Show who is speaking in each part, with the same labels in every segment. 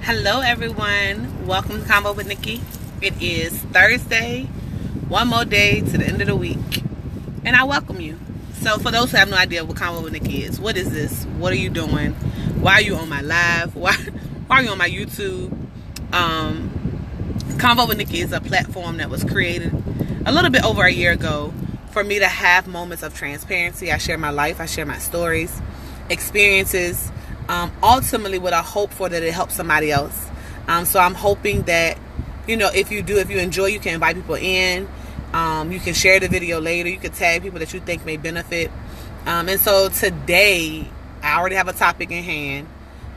Speaker 1: Hello, everyone. Welcome to Combo with Nikki. It is Thursday, one more day to the end of the week, and I welcome you. So, for those who have no idea what Combo with Nikki is, what is this? What are you doing? Why are you on my live? Why are you on my YouTube? Combo with Nikki is a platform that was created a little bit over a year ago for me to have moments of transparency. I share my life, I share my stories, experiences, ultimately with a hope for that it helps somebody else. So I'm hoping that, if you enjoy, you can invite people in. You can share the video later. You can tag people that you think may benefit. And so today, I already have a topic in hand.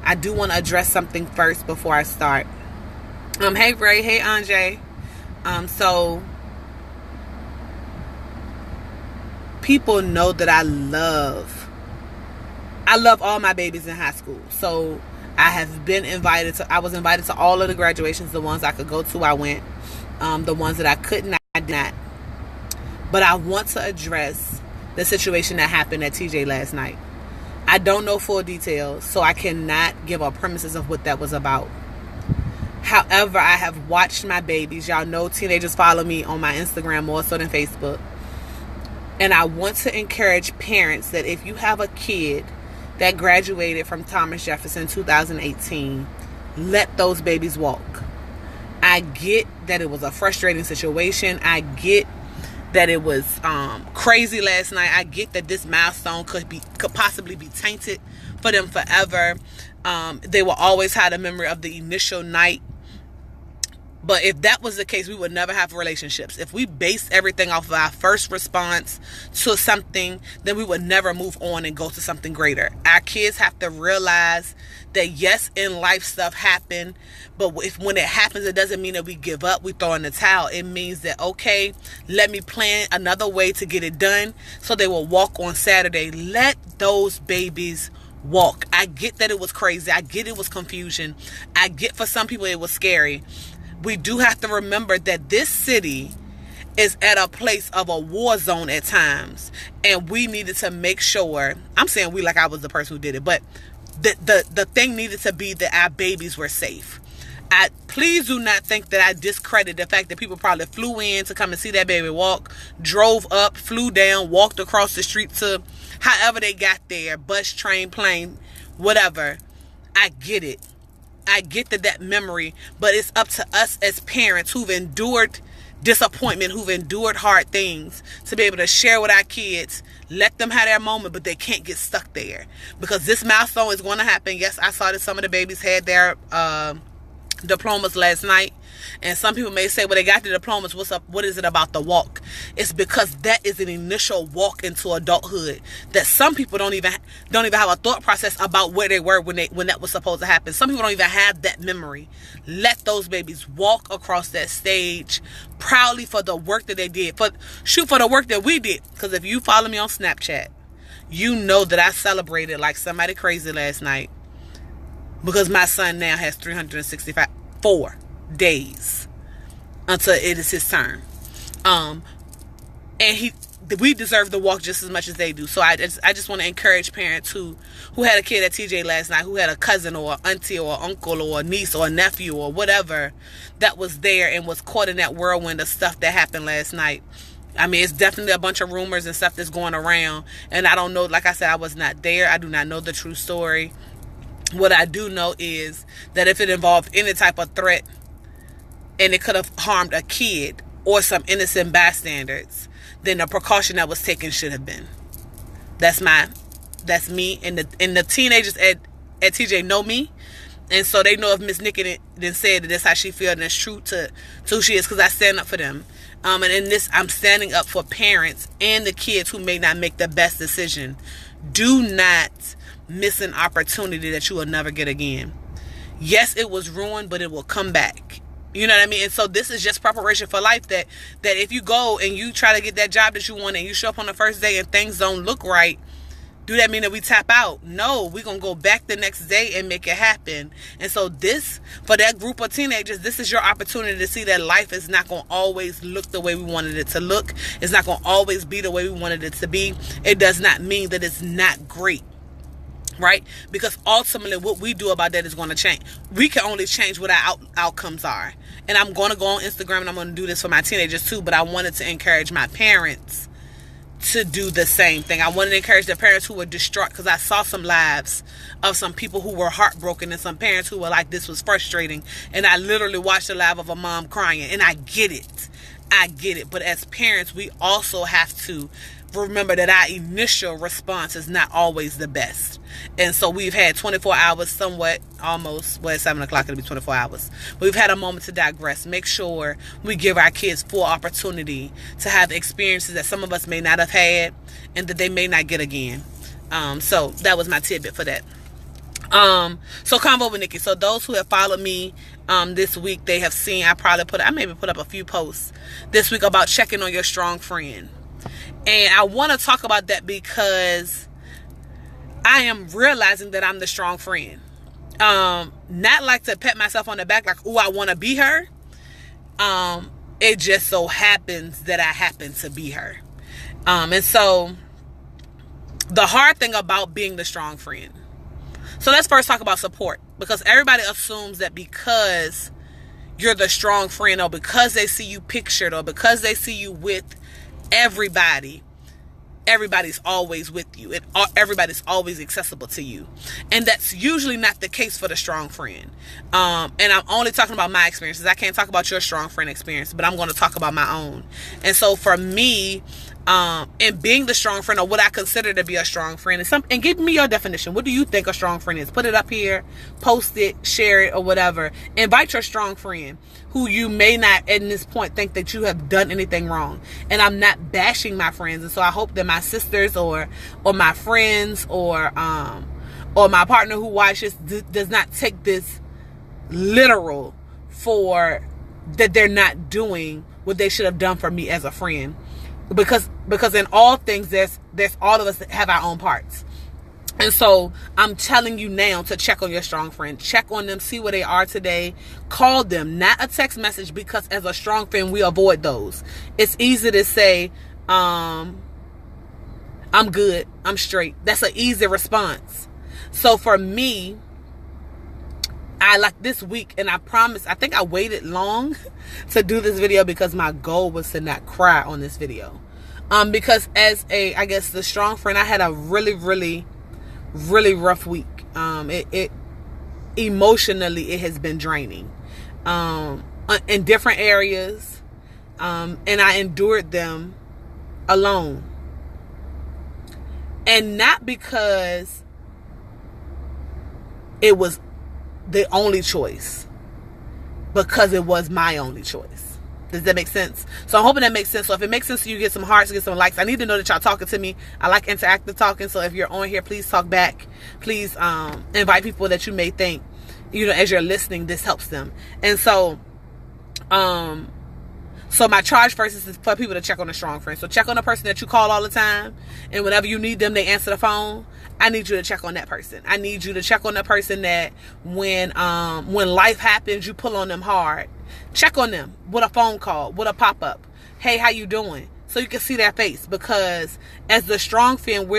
Speaker 1: I do want to address something first before I start. Hey Ray, hey Anjay. So people know that I love all my babies in high school. So I was invited to all of the graduations. The ones I could go to, I went. The ones that I couldn't, I did not. But I want to address the situation that happened at TJ last night. I don't know full details, so I cannot give a premises of what that was about. However, I have watched my babies. Y'all know teenagers follow me on my Instagram more so than Facebook. And I want to encourage parents that if you have a kid that graduated from Thomas Jefferson 2018, let those babies walk. I get that it was a frustrating situation. I get that it was crazy last night. I get that this milestone could possibly be tainted for them forever. They will always have a memory of the initial night. But if that was the case, we would never have relationships. If we based everything off of our first response to something, then we would never move on and go to something greater. Our kids have to realize that yes, in life stuff happen, but when it happens, it doesn't mean that we give up, we throw in the towel. It means that, okay, let me plan another way to get it done so they will walk on Saturday. Let those babies walk. I get that it was crazy. I get it was confusion. I get for some people it was scary. We do have to remember that this city is at a place of a war zone at times. And we needed to make sure, I'm saying we like I was the person who did it, but the thing needed to be that our babies were safe. Please do not think that I discredit the fact that people probably flew in to come and see that baby walk, drove up, flew down, walked across the street to however they got there, bus, train, plane, whatever. I get it. I get that memory, but it's up to us as parents who've endured disappointment, who've endured hard things, to be able to share with our kids, let them have their moment, but they can't get stuck there. Because this milestone is going to happen. Yes, I saw that some of the babies had their diplomas last night, and some people may say, well, they got the diplomas, what's up, what is it about the walk? It's because that is an initial walk into adulthood that some people don't even have a thought process about where they were when that was supposed to happen. Some people don't even have that memory. Let those babies walk across that stage proudly for the work that they did, for the work that we did. Because if you follow me on Snapchat, you know that I celebrated like somebody crazy last night, because my son now has 364 days until it is his turn. And we deserve the walk just as much as they do. So I just want to encourage parents who had a kid at TJ last night, who had a cousin or an auntie or uncle or a niece or a nephew or whatever that was there and was caught in that whirlwind of stuff that happened last night. I mean, it's definitely a bunch of rumors and stuff that's going around. And I don't know, like I said, I was not there. I do not know the true story. What I do know is that if it involved any type of threat and it could have harmed a kid or some innocent bystanders, then the precaution that was taken should have been. That's me. And the teenagers at TJ know me. And so they know if Miss Nikki then said that that's how she feels and it's true to who she is, because I stand up for them. And in this, I'm standing up for parents and the kids who may not make the best decision. Do not miss an opportunity that you will never get again. Yes, it was ruined, but it will come back. You know what I mean? And so this is just preparation for life, that if you go and you try to get that job that you want and you show up on the first day and things don't look right, do that mean that we tap out? No, we're going to go back the next day and make it happen. And so for that group of teenagers, this is your opportunity to see that life is not going to always look the way we wanted it to look. It's not going to always be the way we wanted it to be. It does not mean that it's not great. right? Because ultimately what we do about that is going to change. We can only change what our outcomes are. And I'm going to go on Instagram and I'm going to do this for my teenagers too, but I wanted to encourage my parents to do the same thing. I wanted to encourage the parents who were distraught, because I saw some lives of some people who were heartbroken and some parents who were like, this was frustrating. And I literally watched a live of a mom crying, and I get it. But as parents, we also have to remember that our initial response is not always the best. And so we've had 24 hours somewhat, almost, well, at 7 o'clock it'll be 24 hours. We've had a moment to digress. Make sure we give our kids full opportunity to have experiences that some of us may not have had and that they may not get again. So that was my tidbit for that. So Convo with Nikki. So those who have followed me this week, they have seen I maybe put up a few posts this week about checking on your strong friend. And I want to talk about that because I am realizing that I'm the strong friend. Not like to pat myself on the back like, oh, I want to be her. It just so happens that I happen to be her. And so the hard thing about being the strong friend. So let's first talk about support, because everybody assumes that because you're the strong friend, or because they see you pictured, or because they see you with everybody's always with you. Everybody's always accessible to you. And that's usually not the case for the strong friend. And I'm only talking about my experiences. I can't talk about your strong friend experience, but I'm going to talk about my own. And so for me, and being the strong friend, or what I consider to be a strong friend, and give me your definition. What do you think a strong friend is? Put it up here, post it, share it, or whatever. Invite your strong friend who you may not at this point think that you have done anything wrong. And I'm not bashing my friends. And so I hope that my sisters or my friends or my partner who watches does not take this literal for that they're not doing what they should have done for me as a friend. Because in all things, there's all of us that have our own parts. And so I'm telling you now to check on your strong friend. Check on them, see where they are today. Call them, not a text message, because as a strong friend, we avoid those. It's easy to say, I'm good, I'm straight. That's an easy response. So for me, I like this week, and I promise, I think I waited long to do this video because my goal was to not cry on this video. Because as I guess the strong friend, I had a really, really, really rough week. It emotionally, it has been draining, in different areas. And I endured them alone. And not because it was the only choice, because it was my only choice. Does that make sense? So I'm hoping that makes sense. So if it makes sense to you, get some hearts, get some likes. I need to know that y'all talking to me. I like interactive talking. So if you're on here, please talk back. Please invite people that you may think, as you're listening, this helps them. And so my charge first is for people to check on a strong friend. So check on the person that you call all the time, and whenever you need them, they answer the phone. I need you to check on that person. I need you to check on the person that when life happens, you pull on them hard. Check on them with a phone call, with a pop-up. Hey, how you doing? So you can see their face, because as the strong friend,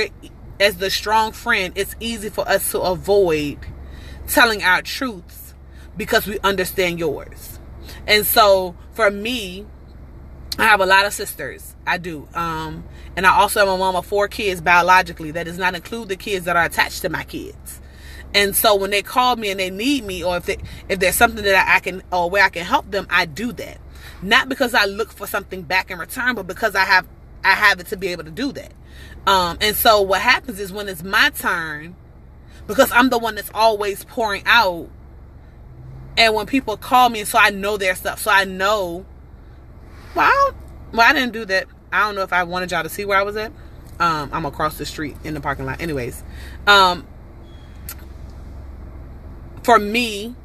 Speaker 1: it's easy for us to avoid telling our truths because we understand yours. And so for me, I have a lot of sisters. I do. And I also am a mom of 4 kids biologically. That does not include the kids that are attached to my kids. And so when they call me and they need me, or if there's something that I can, or where I can help them, I do that. Not because I look for something back in return, but because I have it to be able to do that. And so what happens is when it's my turn, because I'm the one that's always pouring out, and when people call me, so I know their stuff, so I know, I didn't do that. I don't know if I wanted y'all to see where I was at. I'm across the street in the parking lot. Anyways, for me,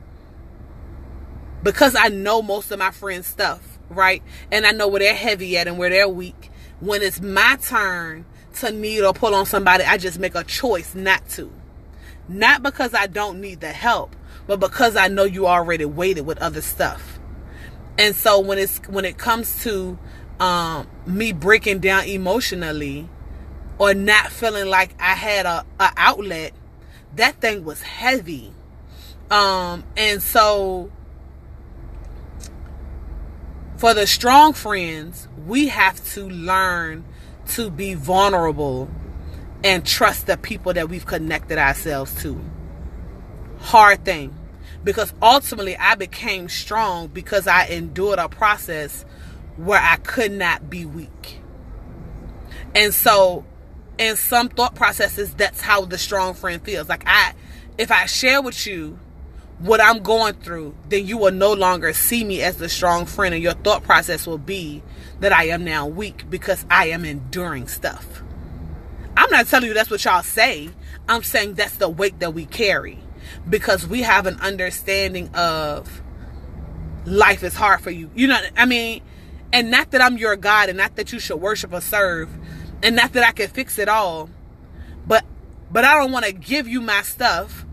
Speaker 1: because I know most of my friends' stuff, right? And I know where they're heavy at and where they're weak. When it's my turn to need or pull on somebody, I just make a choice not to. Not because I don't need the help, but because I know you already waited with other stuff. And so when it comes to me breaking down emotionally, or not feeling like I had a outlet, that thing was heavy. And so for the strong friends, we have to learn to be vulnerable and trust the people that we've connected ourselves to. Hard thing. Because ultimately I became strong because I endured a process where I could not be weak. And so in some thought processes, that's how the strong friend feels. Like if I share with you what I'm going through, then you will no longer see me as the strong friend, and your thought process will be that I am now weak because I am enduring stuff. I'm not telling you that's what y'all say. I'm saying that's the weight that we carry because we have an understanding of life is hard for you. You know, I mean, and not that I'm your God and not that you should worship or serve and not that I can fix it all, but I don't want to give you my stuff,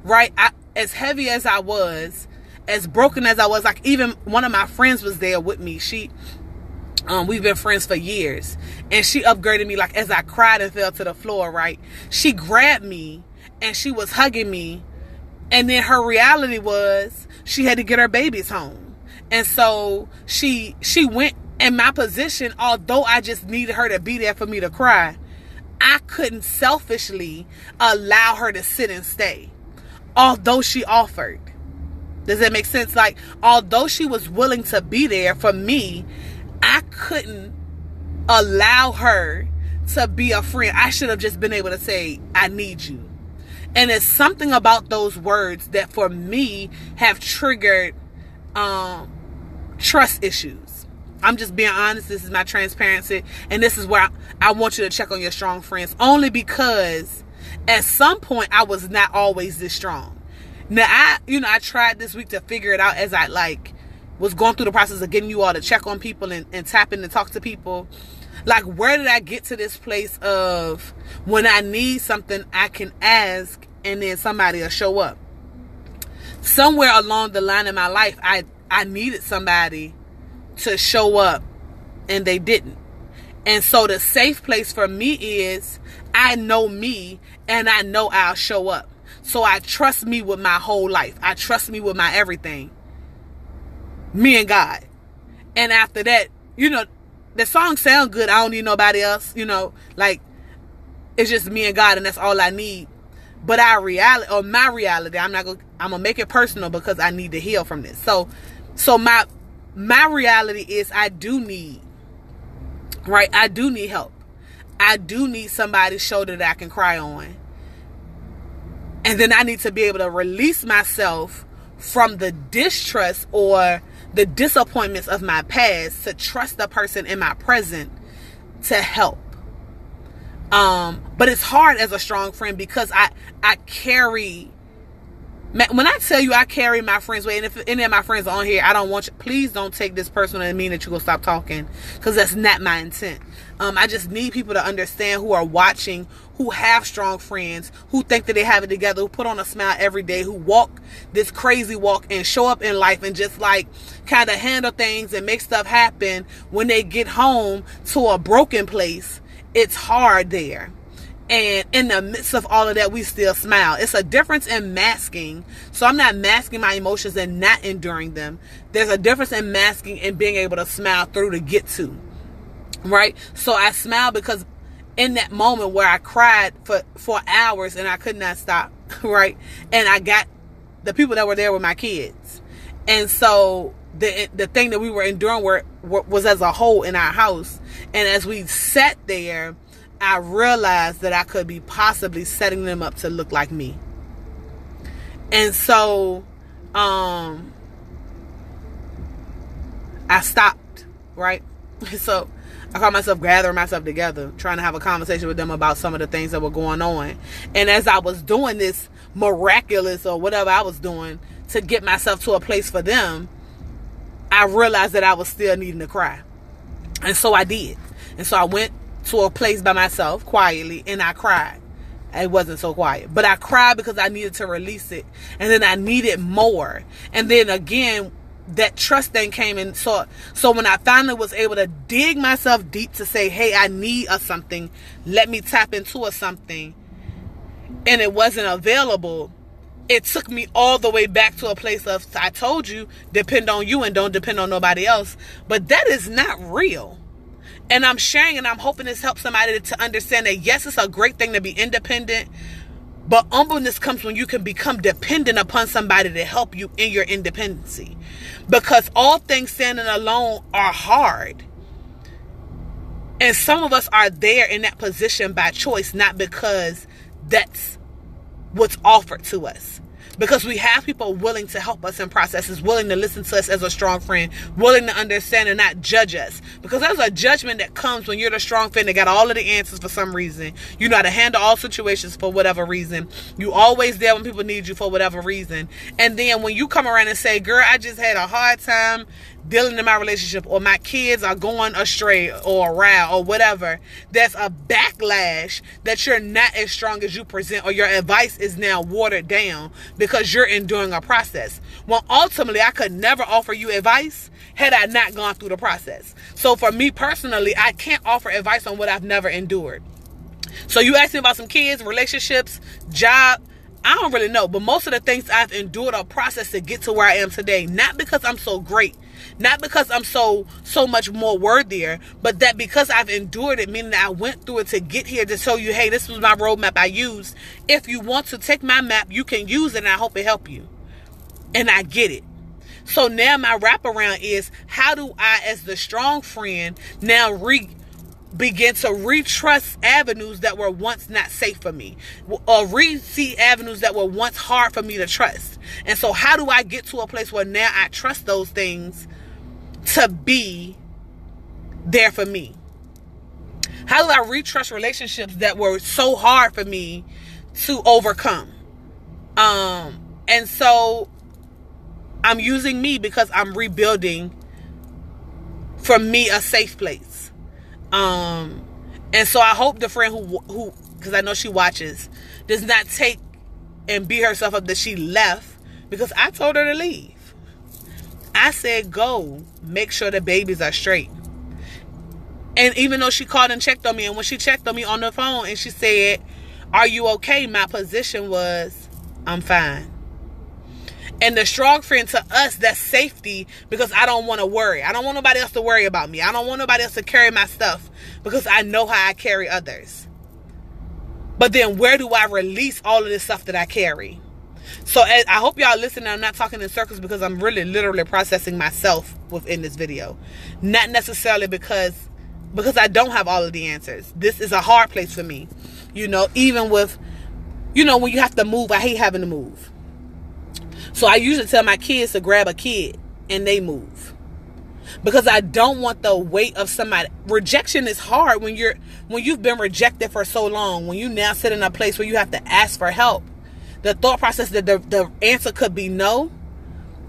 Speaker 1: right? As heavy as I was, as broken as I was, like even one of my friends was there with me. We've been friends for years, and she upgraded me. Like as I cried and fell to the floor, right? She grabbed me and she was hugging me, and then her reality was she had to get her babies home, and so she went. In my position, although I just needed her to be there for me to cry, I couldn't selfishly allow her to sit and stay. Although she offered. Does that make sense? Like, although she was willing to be there for me, I couldn't allow her to be a friend. I should have just been able to say, I need you. And it's something about those words that for me have triggered trust issues. I'm just being honest. This is my transparency. And this is where I want you to check on your strong friends. Only because at some point I was not always this strong. Now I tried this week to figure it out as I was going through the process of getting you all to check on people and tap in and talk to people. Like, where did I get to this place of when I need something I can ask and then somebody will show up? Somewhere along the line in my life, I needed somebody to show up and they didn't. And so the safe place for me is I know me and I know I'll show up. So I trust me with my whole life. I trust me with my everything. Me and God. And after that, the song sound good. I don't need nobody else, like it's just me and God and that's all I need. But my reality, I'm gonna make it personal because I need to heal from this. So my reality is I do need help. I do need somebody's shoulder that I can cry on. And then I need to be able to release myself from the distrust or the disappointments of my past to trust the person in my present to help. But it's hard as a strong friend because I carry... When I tell you I carry my friends' weight, and if any of my friends are on here, I don't want you, please don't take this personal and mean that you're going to stop talking, because that's not my intent. I just need people to understand who are watching, who have strong friends, who think that they have it together, who put on a smile every day, who walk this crazy walk and show up in life and just kind of handle things and make stuff happen. When they get home to a broken place, it's hard there. And in the midst of all of that, we still smile. It's a difference in masking. So I'm not masking my emotions and not enduring them. There's a difference in masking and being able to smile through to get to. Right? So I smile because in that moment where I cried for hours and I could not stop. Right? And I got the people that were there with my kids. And so the thing that we were enduring was as a whole in our house. And as we sat there, I realized that I could be possibly setting them up to look like me. And so I stopped, right? So I caught myself gathering myself together, trying to have a conversation with them about some of the things that were going on. And as I was doing this miraculous or whatever I was doing to get myself to a place for them, I realized that I was still needing to cry. And so I did. And so I went to a place by myself quietly and I cried. It wasn't so quiet, but I cried because I needed to release it, and then I needed more. And then again, that trust thing came in. So when I finally was able to dig myself deep to say, hey, I need something, let me tap into something, and it wasn't available, it took me all the way back to a place of, I told you, depend on you and don't depend on nobody else. But that is not real. And I'm sharing, and I'm hoping this helps somebody to understand that, yes, it's a great thing to be independent, but humbleness comes when you can become dependent upon somebody to help you in your independency. Because all things standing alone are hard. And some of us are there in that position by choice, not because that's what's offered to us. Because we have people willing to help us in processes, willing to listen to us as a strong friend, willing to understand and not judge us. Because there's a judgment that comes when you're the strong friend that got all of the answers for some reason. You know how to handle all situations for whatever reason. You always there when people need you for whatever reason. And then when you come around and say, girl, I just had a hard time dealing in my relationship, or my kids are going astray or around or whatever, there's a backlash that you're not as strong as you present, or your advice is now watered down because you're enduring a process. Well, ultimately, I could never offer you advice had I not gone through the process. So for me personally, I can't offer advice on what I've never endured. So you asked me about some kids, relationships, job. I don't really know, but most of the things I've endured a process to get to where I am today. Not because I'm so great, not because I'm so much more worthier, but that because I've endured it, meaning that I went through it to get here, to show you, hey, this was my roadmap I used. If you want to take my map, you can use it, and I hope it help you. And I get it. So now my wraparound is, how do I, as the strong friend, now begin to retrust avenues that were once not safe for me, or see avenues that were once hard for me to trust. And so how do I get to a place where now I trust those things to be there for me? How do I retrust relationships that were so hard for me to overcome? And so I'm using me because I'm rebuilding, for me, a safe place. And so I hope the friend who, because I know she watches, does not take and beat herself up that she left, because I told her to leave. I said, go make sure the babies are straight. And even though she called and checked on me, and when she checked on me on the phone and she said, are you okay? My position was, I'm fine. And the strong friend to us, that's safety, because I don't want to worry. I don't want nobody else to worry about me. I don't want nobody else to carry my stuff, because I know how I carry others. But then where do I release all of this stuff that I carry? So I hope y'all listening. I'm not talking in circles, because I'm really literally processing myself within this video. Not necessarily because I don't have all of the answers. This is a hard place for me. You know, even with, you know, when you have to move, I hate having to move. So I usually tell my kids to grab a kid and they move, because I don't want the weight of somebody. Rejection is hard when you've been rejected for so long. When you now sit in a place where you have to ask for help, the thought process that the answer could be no,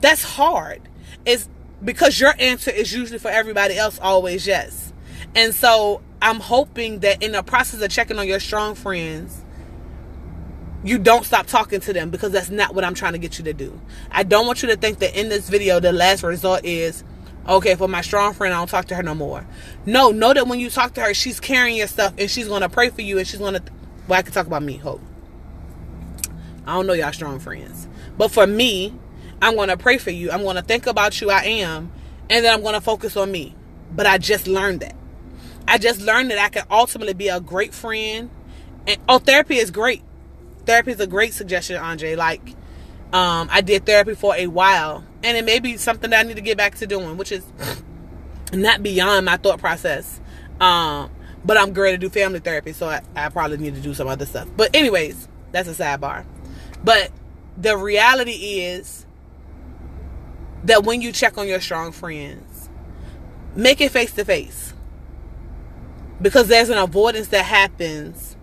Speaker 1: that's hard. It's because your answer is usually for everybody else always yes. And so I'm hoping that in the process of checking on your strong friends, you don't stop talking to them, because that's not what I'm trying to get you to do. I don't want you to think that in this video, the last resort is, okay, for my strong friend, I don't talk to her no more. No, know that when you talk to her, she's carrying your stuff, and she's going to pray for you, and she's going to, well, I can talk about me, hope. I don't know y'all strong friends. But for me, I'm going to pray for you. I'm going to think about you, I am, and then I'm going to focus on me. But I just learned that. I just learned that I can ultimately be a great friend. And therapy is great. Therapy is a great suggestion, Andre. Like, I did therapy for a while, and it may be something that I need to get back to doing, which is not beyond my thought process. But I'm great to do family therapy, so I probably need to do some other stuff. But anyways, that's a sidebar. But the reality is that when you check on your strong friends, make it face to face, because there's an avoidance that happens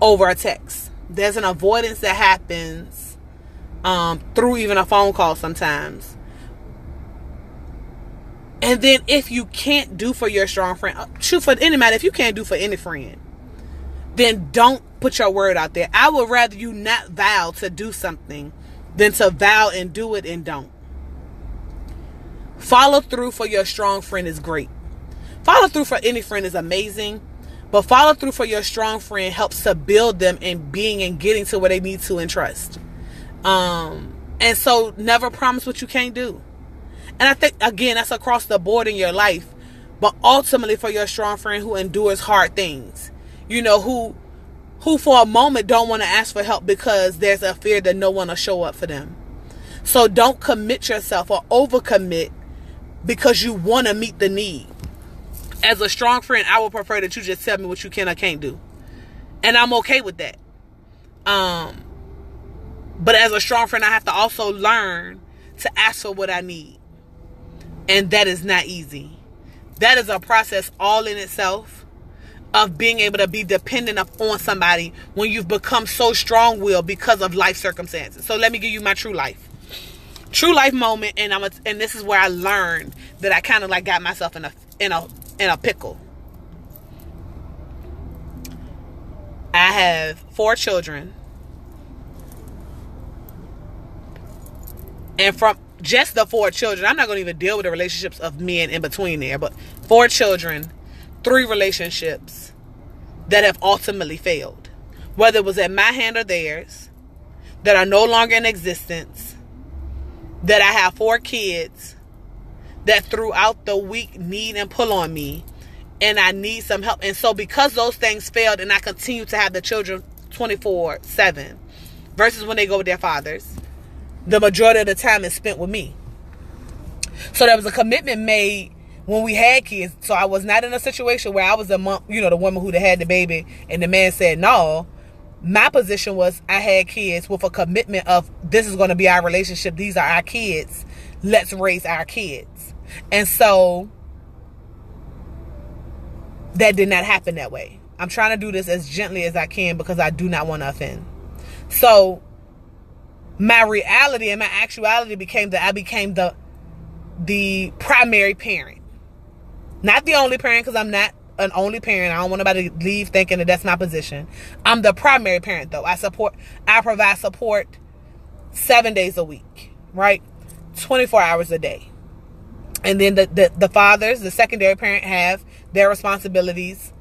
Speaker 1: over a text. There's an avoidance that happens through even a phone call sometimes. And then if you can't do for your strong friend, shoot, for any matter, if you can't do for any friend, then don't put your word out there. I would rather you not vow to do something than to vow and do it and don't. Follow through for your strong friend is great. Follow through for any friend is amazing. But follow through for your strong friend helps to build them in being and getting to where they need to and trust. And so never promise what you can't do. And I think, again, that's across the board in your life. But ultimately for your strong friend who endures hard things. You know, who for a moment don't want to ask for help because there's a fear that no one will show up for them. So don't commit yourself or overcommit because you want to meet the need. As a strong friend, I would prefer that you just tell me what you can or can't do. And I'm okay with that. But as a strong friend, I have to also learn to ask for what I need. And that is not easy. That is a process all in itself of being able to be dependent on somebody when you've become so strong-willed because of life circumstances. So let me give you my true life moment, and this is where I learned that I kind of like got myself in a pickle. I have 4 children, and from just the 4 children, I'm not going to even deal with the relationships of men in between there, but 4 children, 3 relationships that have ultimately failed, whether it was at my hand or theirs, that are no longer in existence, that I have 4 kids that throughout the week need and pull on me, and I need some help. And so because those things failed and I continue to have the children 24/7 versus when they go with their fathers, the majority of the time is spent with me. So there was a commitment made when we had kids. So I was not in a situation where I was the woman who had the baby and the man said no. My position was I had kids with a commitment of this is going to be our relationship. These are our kids. Let's raise our kids. And so that did not happen that way. I'm trying to do this as gently as I can because I do not want to offend. So my reality and my actuality became that I became the primary parent. Not the only parent, because I'm not an only parent. I don't want nobody to leave thinking that that's my position. I'm the primary parent, though. I provide support 7 days a week, right? 24 hours a day. And then the fathers, the secondary parent, have their responsibilities,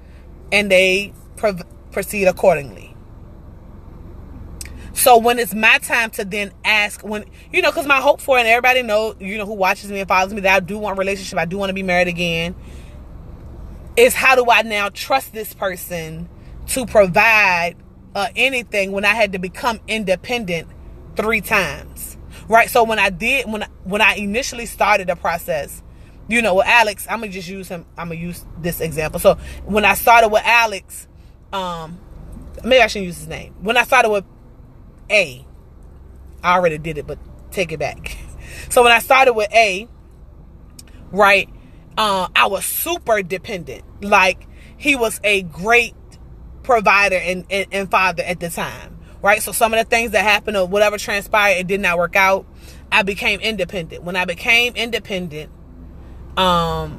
Speaker 1: and they proceed accordingly. So when it's my time to then ask, because my hope for, and everybody know, who watches me and follows me, that I do want a relationship, I do want to be married again, is how do I now trust this person to provide anything when I had to become independent 3 times, right? So when I initially started the process, with Alex, I'm gonna just use him. I'm gonna use this example. So when I started with Alex, maybe I shouldn't use his name. When I started with A, I already did it, but take it back. So when I started with A, right, I was super dependent. Like, he was a great provider and father at the time, right? So some of the things that happened or whatever transpired, it did not work out. I became independent. When I became independent, and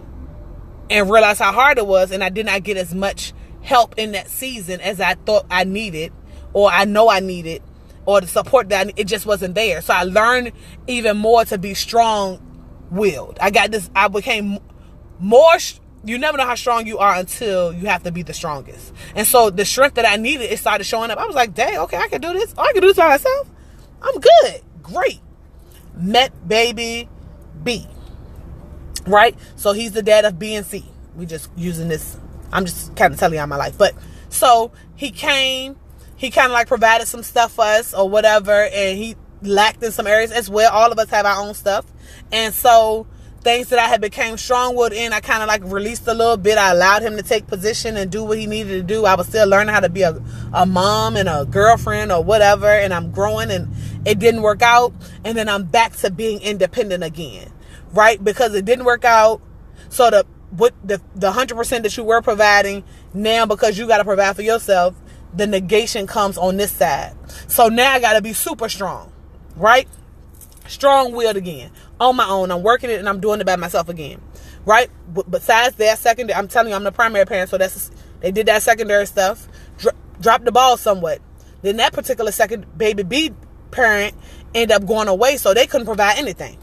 Speaker 1: realized how hard it was, and I did not get as much help in that season as I thought I needed, or I know I needed, or the support that it just wasn't there. So I learned even more to be strong-willed. I became more. You never know how strong you are until you have to be the strongest. And so the strength that I needed, it started showing up. I was like, dang, okay, I can do this. Oh, I can do this by myself. I'm good. Great. Met baby B. Right? So he's the dad of B and C. We just using this. I'm just kind of telling y'all my life. But so he came, he kind of like provided some stuff for us or whatever. And he lacked in some areas as well. All of us have our own stuff. And so things that I had became strong-willed in, I kind of like released a little bit. I allowed him to take position and do what he needed to do. I was still learning how to be a mom and a girlfriend or whatever. And I'm growing, and it didn't work out. And then I'm back to being independent again. Right? Because it didn't work out. So the 100% that you were providing, now because you got to provide for yourself, the negation comes on this side. So now I got to be super strong. Right? Strong-willed again. On my own. I'm working it and I'm doing it by myself again. Right? Besides that secondary, I'm telling you, I'm the primary parent. So they did that secondary stuff. Dropped the ball somewhat. Then that particular second baby B parent ended up going away, so they couldn't provide anything.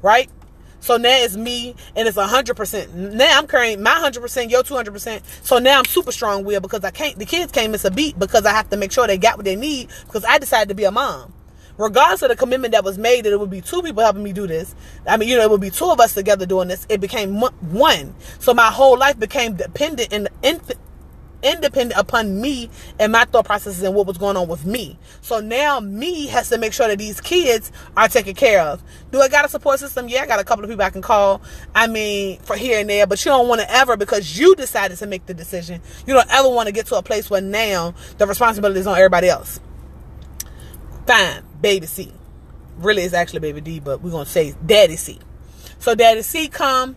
Speaker 1: Right? So now it's me, and it's 100%. Now I'm carrying my 100%, your 200%. So now I'm super strong willed because the kids can't miss a beat because I have to make sure they got what they need because I decided to be a mom. Regardless of the commitment that was made that it would be two people helping me do this. I mean, it would be two of us together doing this. It became one. So my whole life became dependent and independent upon me and my thought processes and what was going on with me. So now me has to make sure that these kids are taken care of. Do I got a support system? Yeah, I got a couple of people I can call. I mean, for here and there, but you don't want to ever, because you decided to make the decision, you don't ever want to get to a place where now the responsibility is on everybody else. Fine, baby C. Really, it's actually baby D, but we're going to say daddy C. So daddy C come.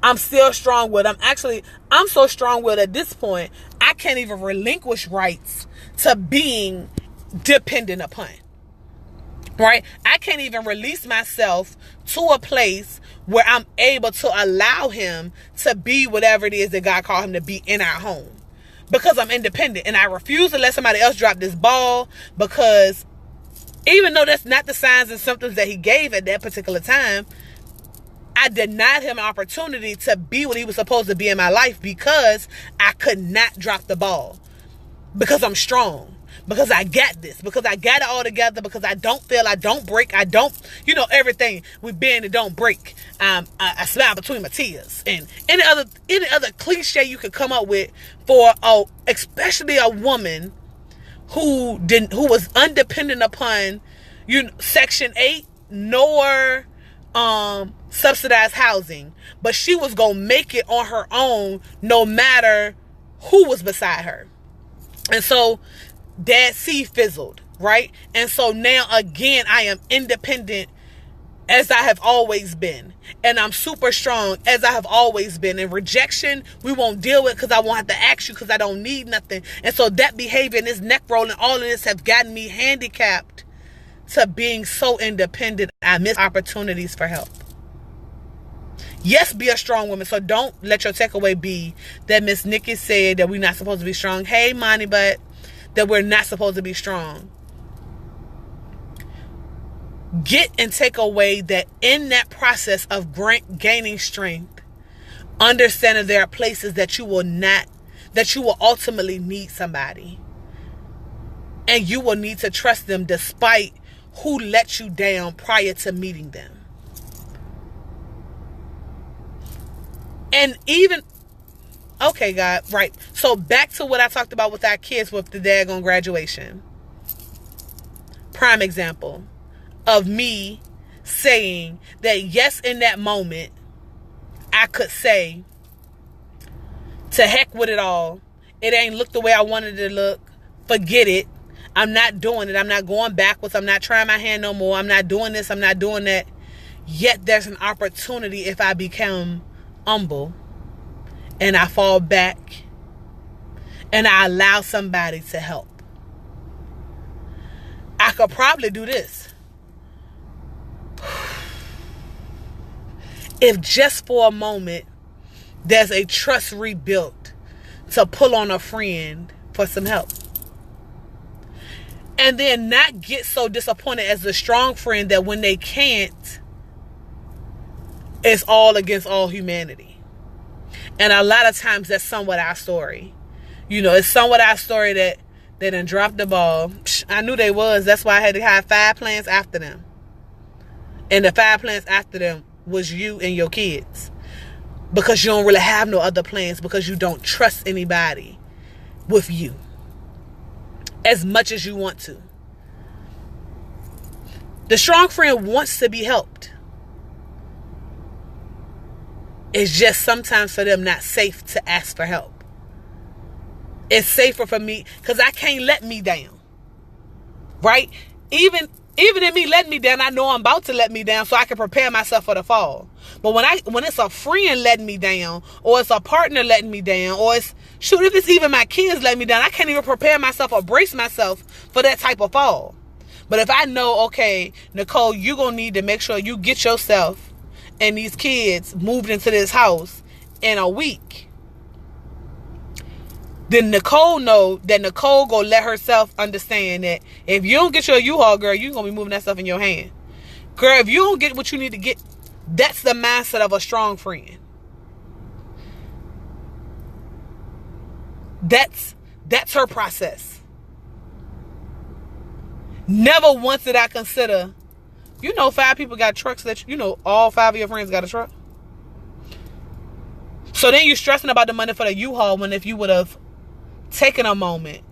Speaker 1: I'm still strong-willed. I'm so strong-willed at this point, I can't even relinquish rights to being dependent upon. Right? I can't even release myself to a place where I'm able to allow him to be whatever it is that God called him to be in our home. Because I'm independent. And I refuse to let somebody else drop this ball, because even though that's not the signs and symptoms that he gave at that particular time, I denied him an opportunity to be what he was supposed to be in my life because I could not drop the ball. Because I'm strong. Because I got this. Because I got it all together. Because I don't fail. I don't break. I don't, everything. We bend and don't break. I smile between my tears. And any other cliche you could come up with for, especially a woman who was undependent upon, Section 8, nor subsidized housing, but she was gonna make it on her own no matter who was beside her. And so Dad C fizzled, right? And so now again I am independent as I have always been, and I'm super strong as I have always been. And rejection we won't deal with because I won't have to ask you because I don't need nothing. And so that behavior and this neck rolling, all of this have gotten me handicapped to being so independent. I miss opportunities for help. Yes, be a strong woman. So don't let your takeaway be that Miss Nikki said that we're not supposed to be strong. Hey, Monty, but that we're not supposed to be strong. Get and take away that in that process of gaining strength, understand that there are places that you will ultimately need somebody. And you will need to trust them despite who let you down prior to meeting them. And even, okay, God, right. So back to what I talked about with our kids with the daggone graduation. Prime example of me saying that yes, in that moment, I could say, to heck with it all. It ain't look the way I wanted it to look. Forget it. I'm not doing it. I'm not going backwards. I'm not trying my hand no more. I'm not doing this. I'm not doing that. Yet there's an opportunity if I become humble and I fall back and I allow somebody to help. I could probably do this. If just for a moment there's a trust rebuilt to pull on a friend for some help. And then not get so disappointed as a strong friend that when they can't, it's all against all humanity. And a lot of times that's somewhat our story. It's somewhat our story that they done dropped the ball. I knew they was. That's why I had to have 5 plans after them. And the 5 plans after them was you and your kids. Because you don't really have no other plans, because you don't trust anybody with you as much as you want to. The strong friend wants to be helped. It's just sometimes for them not safe to ask for help. It's safer for me because I can't let me down. Right? Even in me letting me down, I know I'm about to let me down so I can prepare myself for the fall. But when it's a friend letting me down, or it's a partner letting me down, or if it's even my kids letting me down, I can't even prepare myself or brace myself for that type of fall. But if I know, okay, Nicole, you're going to need to make sure you get yourself and these kids moved into this house in a week, then Nicole know that Nicole go let herself understand that if you don't get your U-Haul, girl, you're going to be moving that stuff in your hand. Girl, if you don't get what you need to get That's the mindset of a strong friend. That's her process. Never once did I consider, 5 people got trucks that, all 5 of your friends got a truck. So then you're stressing about the money for the U-Haul when if you would have taken a moment,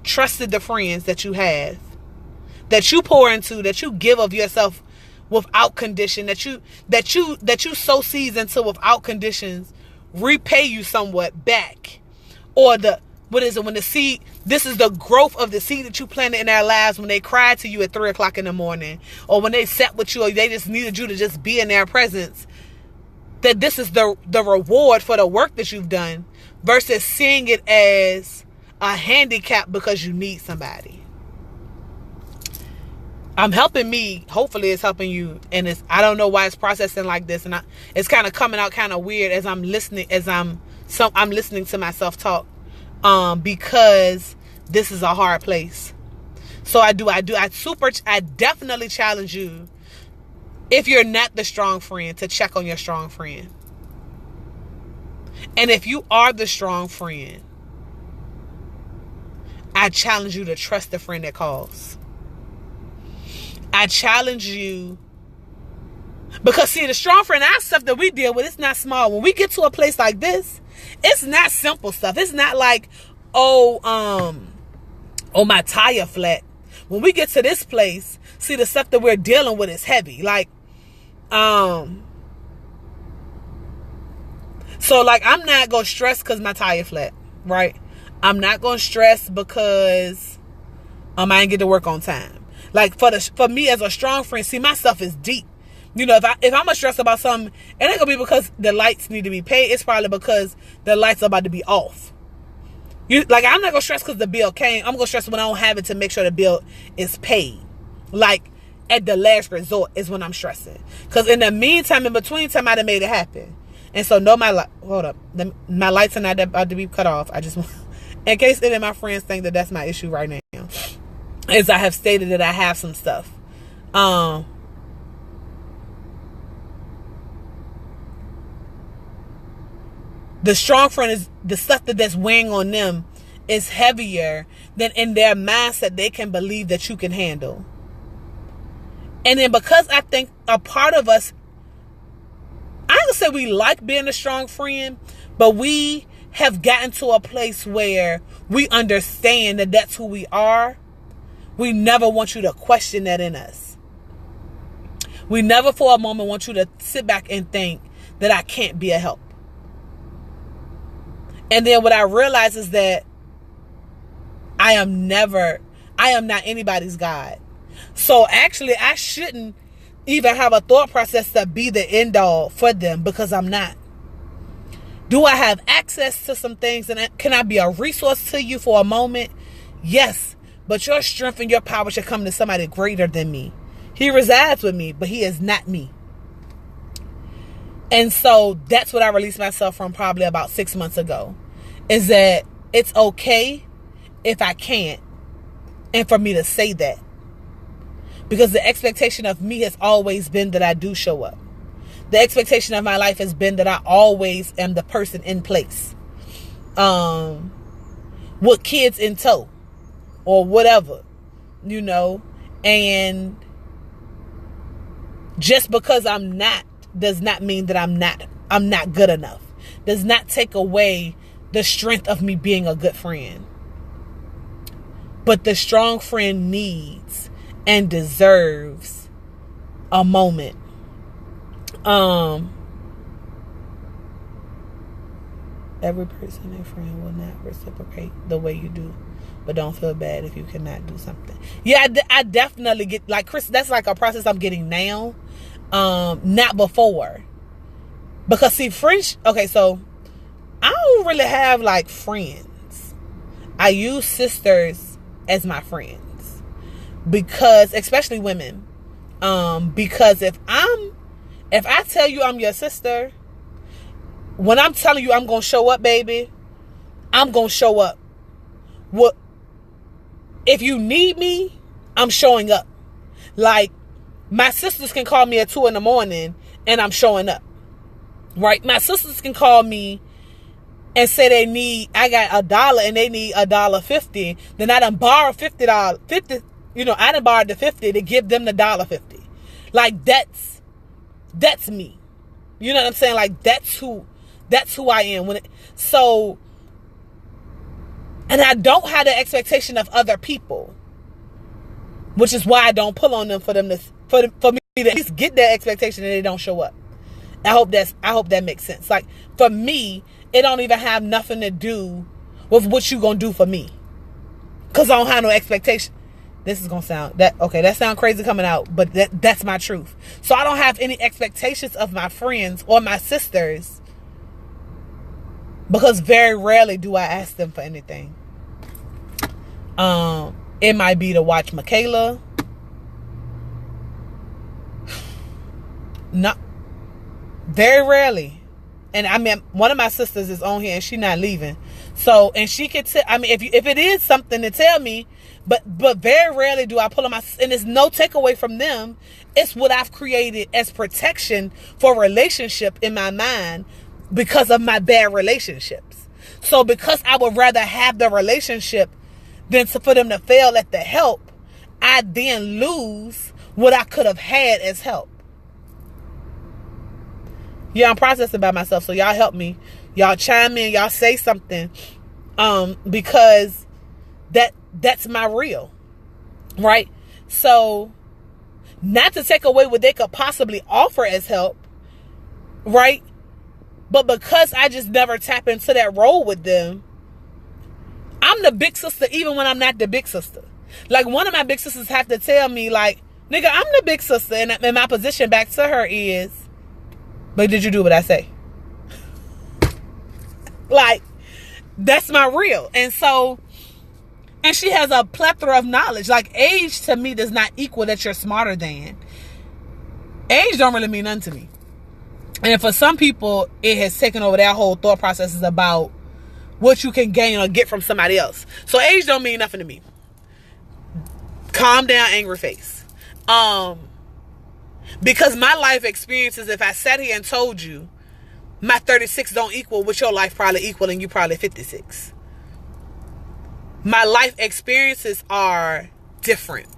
Speaker 1: trusted the friends that you have, that you pour into, that you give of yourself without condition, that you sow seeds into without conditions, repay you somewhat back. Or when the seed, this is the growth of the seed that you planted in their lives when they cried to you at 3 o'clock in the morning, or when they sat with you, or they just needed you to just be in their presence. That this is the reward for the work that you've done, versus seeing it as a handicap because you need somebody. I'm helping me. Hopefully it's helping you. And I don't know why it's processing like this. And it's kind of coming out kind of weird as I'm listening, I'm listening to myself talk. Because this is a hard place. So I definitely challenge you, if you're not the strong friend, to check on your strong friend. And if you are the strong friend, I challenge you to trust the friend that calls. I challenge you, because see, the strong friend, our stuff that we deal with, it's not small. When we get to a place like this, it's not simple stuff. It's not like, my tire flat. When we get to this place, see, the stuff that we're dealing with is heavy. Like, so like, I'm not going to stress because my tire flat, right? I'm not going to stress because I didn't get to work on time. Like, for me as a strong friend, see, my stuff is deep. If I'm gonna stress about something, it ain't gonna be because the lights need to be paid. It's probably because the lights are about to be off. I'm not gonna stress because the bill came. I'm gonna stress when I don't have it to make sure the bill is paid. Like, at the last resort is when I'm stressing. Because in the meantime, in between time, I'd have made it happen. And so, hold up. My lights are not about to be cut off. I just want, in case any of my friends think that that's my issue right now, as I have stated that I have some stuff. The strong friend is the stuff that's weighing on them is heavier than in their mindset they can believe that you can handle. And then because I think a part of us, I don't say we like being a strong friend, but we have gotten to a place where we understand that that's who we are. We never want you to question that in us. We never for a moment want you to sit back and think that I can't be a help. And then what I realize is that I am not anybody's God. So actually, I shouldn't even have a thought process to be the end all for them, because I'm not. Do I have access to some things, and can I be a resource to you for a moment? Yes, but your strength and your power should come to somebody greater than me. He resides with me, but he is not me. And so that's what I released myself from probably about 6 months ago, is that it's okay if I can't, and for me to say that. Because the expectation of me has always been that I do show up. The expectation of my life has been that I always am the person in place. With kids in tow or whatever, and just because I'm not does not mean that I'm not good enough. Does not take away the strength of me being a good friend. But the strong friend needs and deserves a moment. Every person and friend will not reciprocate the way you do, but don't feel bad if you cannot do something. Yeah, I definitely get, like, Chris, that's like a process I'm getting now. Not before. Because see, French, okay, so I don't really have like friends. I use sisters as my friends, because, especially women, because if I tell you I'm your sister, when I'm telling you I'm gonna show up, baby, I'm gonna show up. What if you need me? I'm showing up. Like, my sisters can call me at 2 a.m, and I'm showing up. Right? My sisters can call me and say I got $1 and they need $1.50. Then I done borrow $50. I done borrowed the $50 to give them the $1.50. Like that's me. You know what I'm saying? Like that's who I am. And I don't have the expectation of other people, which is why I don't pull on them for me to at least get that expectation and they don't show up. I hope that makes sense. Like for me, it don't even have nothing to do with what you gonna do for me, cause I don't have no expectation. This is gonna sound that sound crazy coming out, but that's my truth. So I don't have any expectations of my friends or my sisters, because very rarely do I ask them for anything. It might be to watch Michaela. Not very rarely. And I mean, one of my sisters is on here and she's not leaving. So, and she could tell, I mean, if it is something to tell me, but very rarely do I pull on and it's no takeaway from them. It's what I've created as protection for relationship in my mind because of my bad relationships. So because I would rather have the relationship than for them to fail at the help, I then lose what I could have had as help. Yeah, I'm processing by myself, so y'all help me. Y'all chime in, y'all say something, because that's my real, right? So, not to take away what they could possibly offer as help, right? But because I just never tap into that role with them, I'm the big sister even when I'm not the big sister. Like, one of my big sisters have to tell me, like, nigga, I'm the big sister, and my position back to her is, but did you do what I say? Like, that's my real. And so, and she has a plethora of knowledge. Like, age to me does not equal that you're smarter than. Age don't really mean nothing to me. And for some people, it has taken over their whole thought processes about what you can gain or get from somebody else. So age don't mean nothing to me. Calm down, angry face. Because my life experiences, if I sat here and told you my 36 don't equal what your life probably equal and you probably 56. My life experiences are different.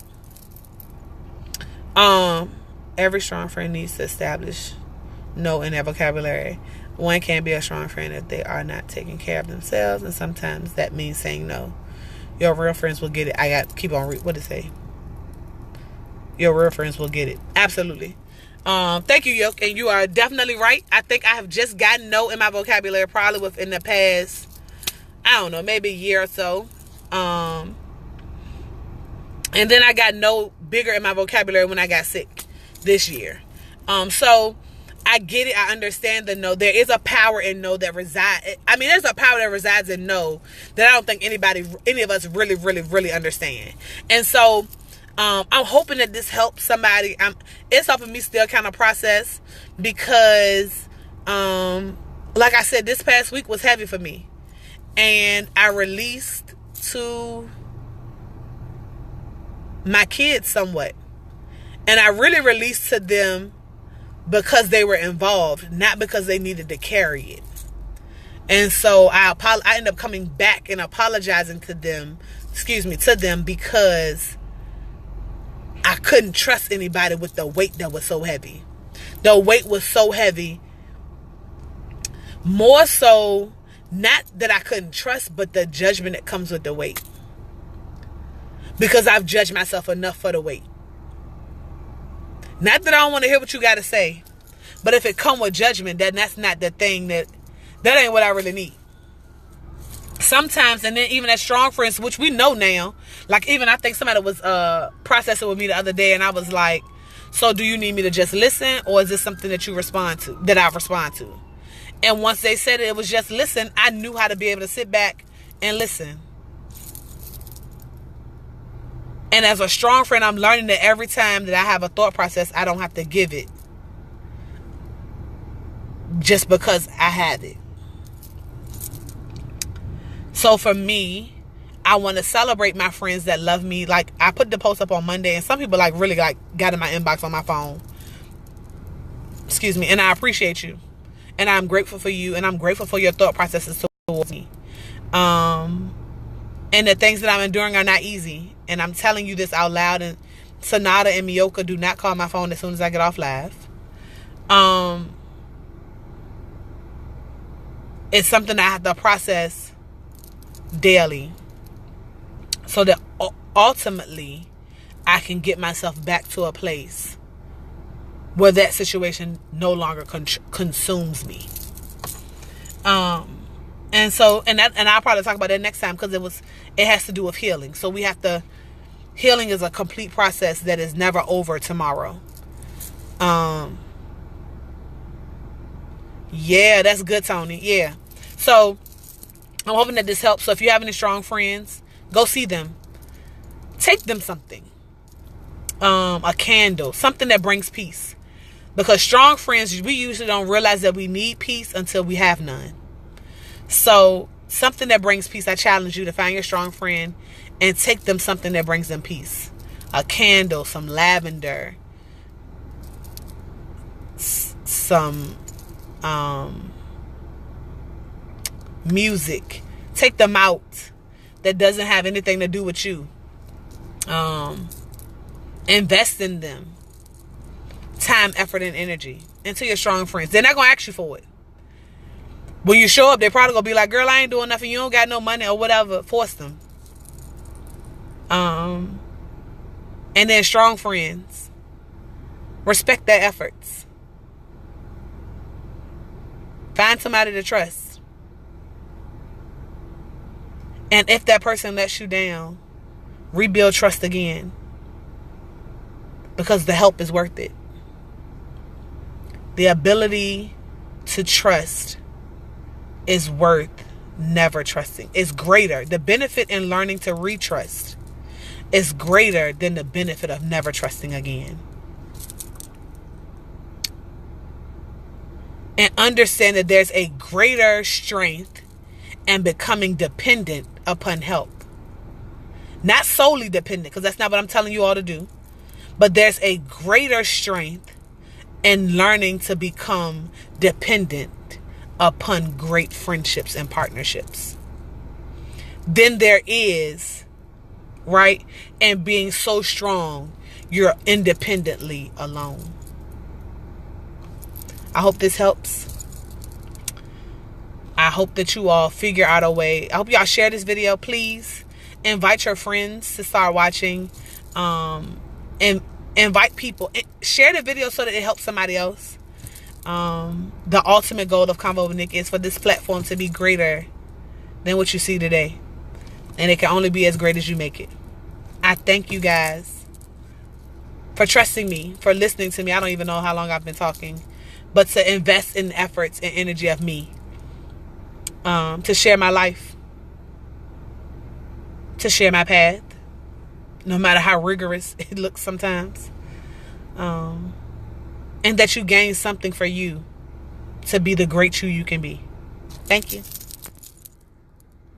Speaker 1: Every strong friend needs to establish no in their vocabulary. One can't be a strong friend if they are not taking care of themselves, and sometimes that means saying no. Your real friends will get it. I got keep on what to say. Your real friends will get it. Absolutely. Thank you, Yoke. And you are definitely right. I think I have just gotten no in my vocabulary probably within the past, I don't know, maybe a year or so. And then I got no bigger in my vocabulary when I got sick this year. So I get it. I understand the no. There is a power in no that there's a power that resides in no that I don't think any of us really, really, really understand. And so, I'm hoping that this helps somebody. It's helping me still kind of process because, like I said, this past week was heavy for me. And I released to my kids somewhat. And I really released to them because they were involved, not because they needed to carry it. And so I ended up coming back and apologizing to them because I couldn't trust anybody with the weight that was so heavy. The weight was so heavy. More so, not that I couldn't trust, but the judgment that comes with the weight. Because I've judged myself enough for the weight. Not that I don't want to hear what you got to say, but if it come with judgment, then that's not the thing that ain't what I really need. Sometimes, and then even as strong friends, which we know now, like even I think somebody was processing with me the other day, and I was like, so do you need me to just listen, or is this something that I respond to? And once they said it was just listen, I knew how to be able to sit back and listen. And as a strong friend, I'm learning that every time that I have a thought process, I don't have to give it just because I have it. So for me, I want to celebrate my friends that love me. Like, I put the post up on Monday, and some people really got in my inbox on my phone. Excuse me. And I appreciate you. And I'm grateful for you. And I'm grateful for your thought processes towards me. And the things that I'm enduring are not easy. And I'm telling you this out loud. And Sonata and Mioka, do not call my phone as soon as I get off live. It's something I have to process daily, so that ultimately I can get myself back to a place where that situation no longer consumes me. And so, and I'll probably talk about that next time, because it has to do with healing. So healing is a complete process that is never over tomorrow. Yeah, that's good, Tony. Yeah. So I'm hoping that this helps. So if you have any strong friends, go see them. Take them something. A candle, something that brings peace. Because strong friends, we usually don't realize that we need peace until we have none. So something that brings peace, I challenge you to find your strong friend and take them something that brings them peace. A candle, some lavender, some music. Take them out that doesn't have anything to do with you. Invest in them. Time, effort, and energy into your strong friends. They're not going to ask you for it. When you show up, they're probably going to be like, girl, I ain't doing nothing. You don't got no money or whatever. Force them. And then strong friends. Respect their efforts. Find somebody to trust. And if that person lets you down, rebuild trust again. Because the help is worth it. The ability to trust is worth never trusting. It's greater. The benefit in learning to retrust is greater than the benefit of never trusting again. And understand that there's a greater strength in becoming dependent upon help. Not solely dependent, because that's not what I'm telling you all to do. But there's a greater strength in learning to become dependent upon great friendships and partnerships than there is, right, and being so strong you're independently alone. I hope this helps. I hope that you all figure out a way. I hope y'all share this video. Please invite your friends to start watching, and invite people. Share the video so that it helps somebody else. The ultimate goal of Convo with Nick is for this platform to be greater than what you see today. And it can only be as great as you make it. I thank you guys for trusting me, for listening to me. I don't even know how long I've been talking. But to invest in the efforts and energy of me. To share my life. To share my path. No matter how rigorous it looks sometimes. And that you gain something for you to be the great you can be. Thank you.